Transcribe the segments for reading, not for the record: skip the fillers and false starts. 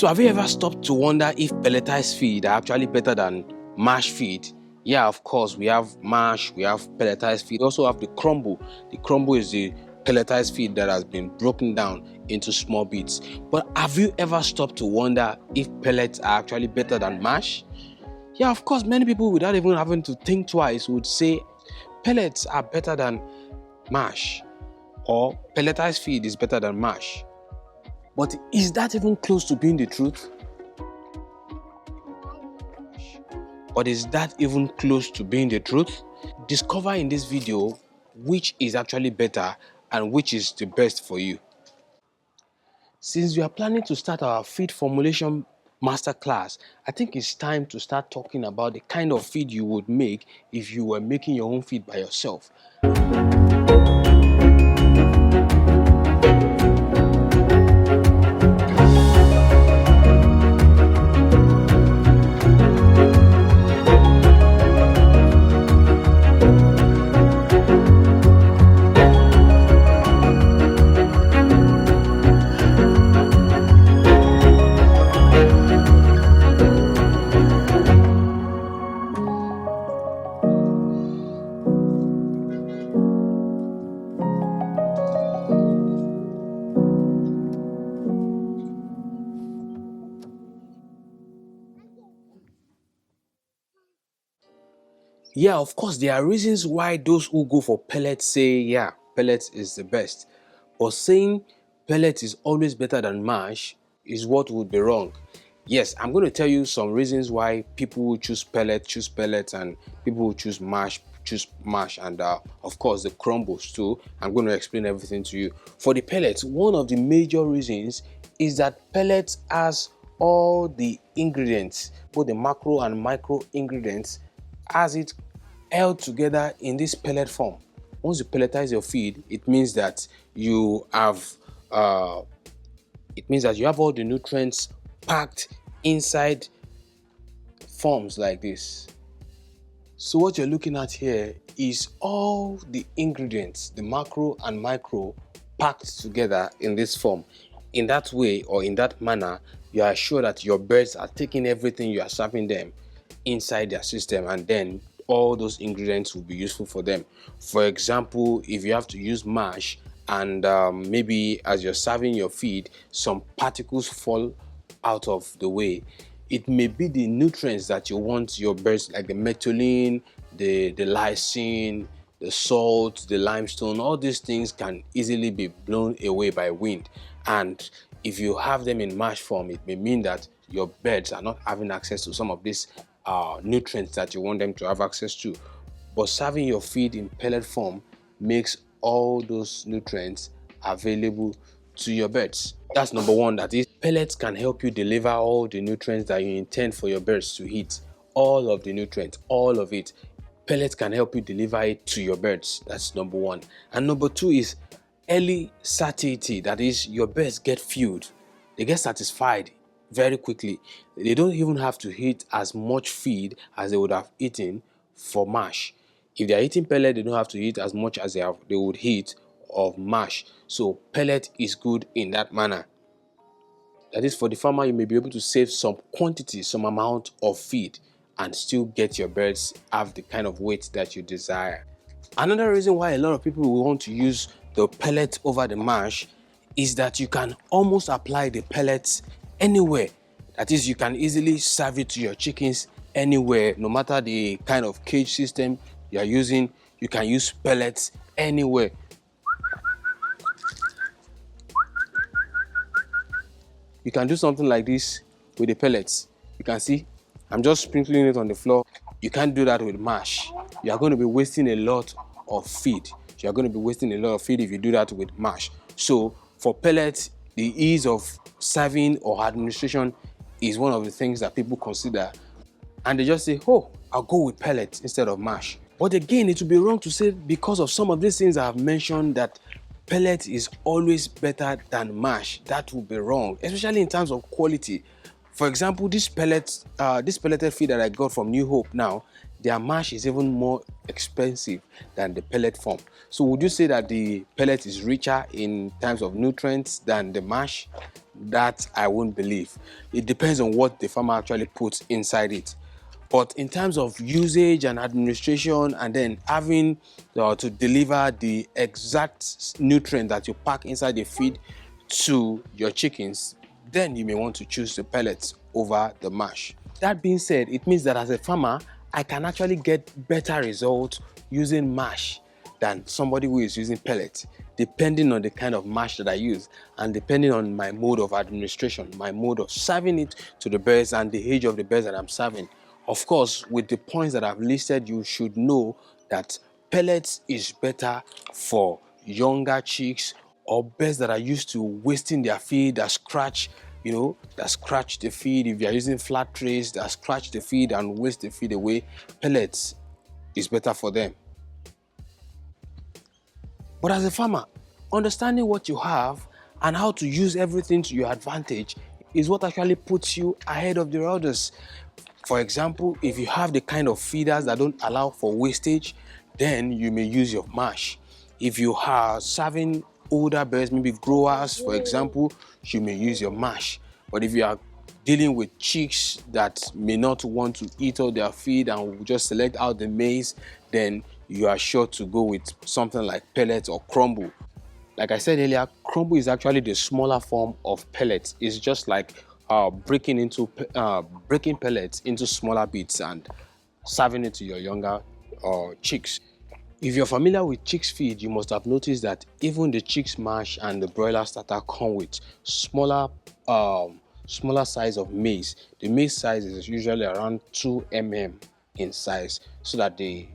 So have you ever stopped to wonder if pelletized feed are actually better than mash feed? Yeah, of course, we have mash, we have pelletized feed. We also have the crumble. The crumble is the pelletized feed that has been broken down into small bits. But have you ever stopped to wonder if pellets are actually better than mash? Yeah, of course, many people without even having to think twice would say pellets are better than mash, or pelletized feed is better than mash. But is that even close to being the truth? But is that even close to being the truth? Discover in this video which is actually better and which is the best for you. Since we are planning to start our feed formulation masterclass, I think it's time to start talking about the kind of feed you would make if you were making your own feed by yourself. Yeah, of course, there are reasons why those who go for pellets say, yeah, pellets is the best. But saying pellet is always better than mash is what would be wrong. Yes, I'm going to tell you some reasons why people who choose pellets, and people who choose mash, and of course the crumbles too. I'm going to explain everything to you. For the pellets, one of the major reasons is that pellets has all the ingredients, both the macro and micro ingredients, as it held together in this pellet form. Once you pelletize your feed, it means that you have all the nutrients packed inside forms like this. So what you're looking at here is all the ingredients, the macro and micro, packed together in this form. In that way, or in that manner, you are sure that your birds are taking everything you are serving them inside their system, and then all those ingredients will be useful for them. For example, if you have to use mash and maybe as you're serving your feed, some particles fall out of the way, it may be the nutrients that you want your birds, like the methylene, the lysine, the salt, the limestone. All these things can easily be blown away by wind, and if you have them in mash form, it may mean that your birds are not having access to some of these nutrients that you want them to have access to. But serving your feed in pellet form makes all those nutrients available to your birds. That's number one. That is, pellets can help you deliver all the nutrients that you intend for your birds to eat. All of the nutrients, all of it. Pellets can help you deliver it to your birds. That's number one. And number two is early satiety. That is, your birds get filled. They get satisfied very quickly. They don't even have to eat as much feed as they would have eaten for mash. If they are eating pellet, they don't have to eat as much as they would eat of mash. So pellet is good in that manner. That is, for the farmer, you may be able to save some quantity, some amount of feed, and still get your birds have the kind of weight that you desire. Another reason why a lot of people will want to use the pellet over the mash is that you can almost apply the pellets anywhere. That is, you can easily serve it to your chickens anywhere, no matter the kind of cage system you are using. You can use pellets anywhere. You can do something like this with the pellets. You can see I'm just sprinkling it on the floor. You can't do that with mash. You are going to be wasting a lot of feed. You are going to be wasting a lot of feed if you do that with mash. So for pellets, the ease of serving or administration is one of the things that people consider, and they just say, oh, I'll go with pellets instead of mash. But again, it would be wrong to say, because of some of these things I have mentioned, that pellet is always better than mash. That would be wrong, especially in terms of quality. For example, this pelleted feed that I got from New Hope now, their mash is even more expensive than the pellet form. So would you say that the pellet is richer in terms of nutrients than the mash? That I won't believe. It depends on what the farmer actually puts inside it. But in terms of usage and administration, and then having to deliver the exact nutrient that you pack inside the feed to your chickens, then you may want to choose the pellets over the mash. That being said, it means that as a farmer, I can actually get better results using mash than somebody who is using pellet, depending on the kind of mash that I use and depending on my mode of administration, my mode of serving it to the birds and the age of the birds that I'm serving. Of course, with the points that I've listed, you should know that pellets is better for younger chicks or birds that are used to wasting their feed, that scratch, that scratch the feed. If you are using flat trays, that scratch the feed and waste the feed away, pellets is better for them. But as a farmer, understanding what you have and how to use everything to your advantage is what actually puts you ahead of the others. For example, if you have the kind of feeders that don't allow for wastage, then you may use your mash. If you are serving older birds, maybe growers, for example, you may use your mash. But if you are dealing with chicks that may not want to eat all their feed and will just select out the maize, then you are sure to go with something like pellet or crumble. Like I said earlier, crumble is actually the smaller form of pellet. It's just like breaking pellets into smaller bits and serving it to your younger chicks. If you're familiar with chicks feed, you must have noticed that even the chicks mash and the broiler starter come with smaller size of maize. The maize size is usually around 2 mm in size, so that the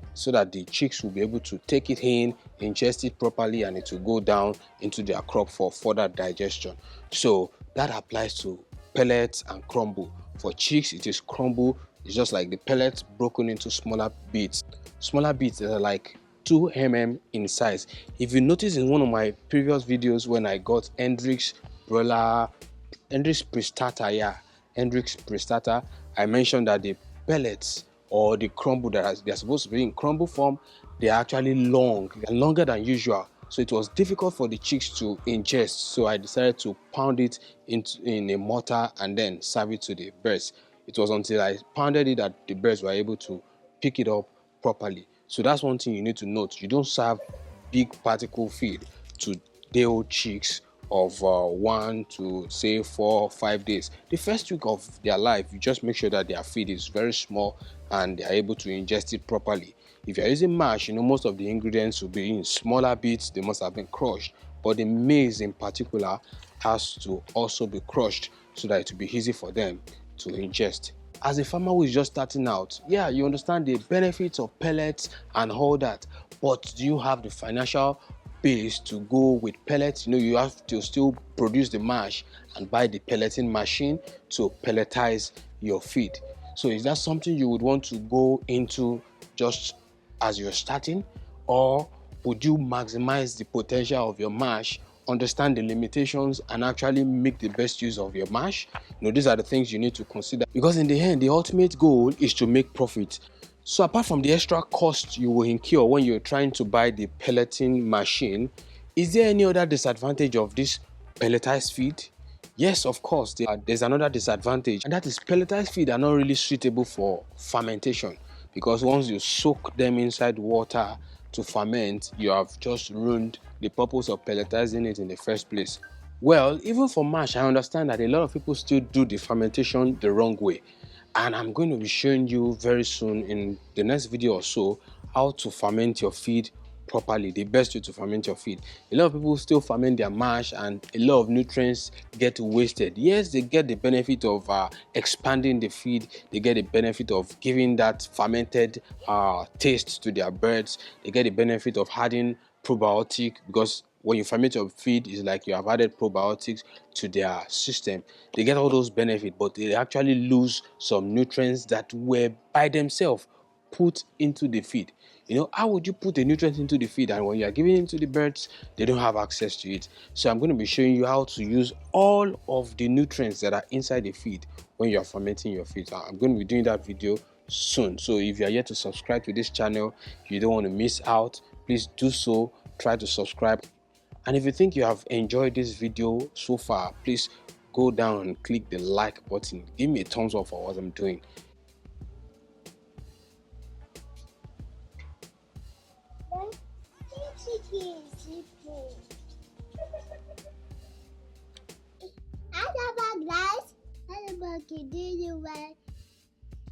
chicks will be able to take it in, ingest it properly, and it will go down into their crop for further digestion. So that applies to pellets and crumble. For chicks, it is crumble. It's just like the pellets broken into smaller bits. Smaller bits that are like 2 mm in size. If you notice in one of my previous videos when I got Hendrix prestata, I mentioned that the pellets or the crumble that they're supposed to be in crumble form, they're actually longer than usual. So it was difficult for the chicks to ingest. So I decided to pound it in a mortar and then serve it to the birds. It was until I pounded it that the birds were able to pick it up properly. So that's one thing you need to note. You don't serve big particle feed to day-old chicks of 1 to say 4 or 5 days. The first week of their life, you just make sure that their feed is very small and they are able to ingest it properly. If you're using mash, most of the ingredients will be in smaller bits. They must have been crushed, but the maize in particular has to also be crushed so that it will be easy for them to ingest. As a farmer who is just starting out, yeah, you understand the benefits of pellets and all that, but do you have the financial base to go with pellets? You have to still produce the mash and buy the pelleting machine to pelletize your feed. So is that something you would want to go into just as you're starting, or would you maximize the potential of your mash, understand the limitations, and actually make the best use of your mash? These are the things you need to consider, because in the end, the ultimate goal is to make profit. So apart from the extra cost you will incur when you're trying to buy the pelleting machine, is there any other disadvantage of this pelletized feed? Yes, of course, there's another disadvantage, and that is pelletized feed are not really suitable for fermentation, because once you soak them inside water to ferment, you have just ruined the purpose of pelletizing it in the first place. Well, even for mash, I understand that a lot of people still do the fermentation the wrong way. And I'm going to be showing you very soon in the next video or so how to ferment your feed properly, the best way to ferment your feed. A lot of people still ferment their mash and a lot of nutrients get wasted. Yes, they get the benefit of expanding the feed. They get the benefit of giving that fermented taste to their birds. They get the benefit of adding probiotic, because when you ferment your feed, it's like you have added probiotics to their system. They get all those benefits, but they actually lose some nutrients that were by themselves put into the feed. How would you put a nutrient into the feed and when you are giving it to the birds, they don't have access to it? So I'm going to be showing you how to use all of the nutrients that are inside the feed when you are fermenting your feed. I'm going to be doing that video soon. So if you are yet to subscribe to this channel, you don't want to miss out, please do so. Try to subscribe. And if you think you have enjoyed this video so far, please go down and click the like button. Give me a thumbs up for what I'm doing.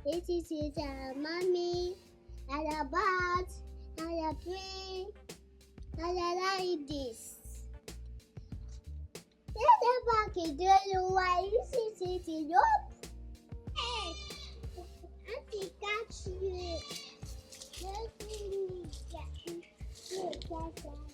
This is mommy, and a bat, and a tree, and I like this. Let the bucket do you why this is sitting up? Hey, Auntie, catch you. Let me catch you.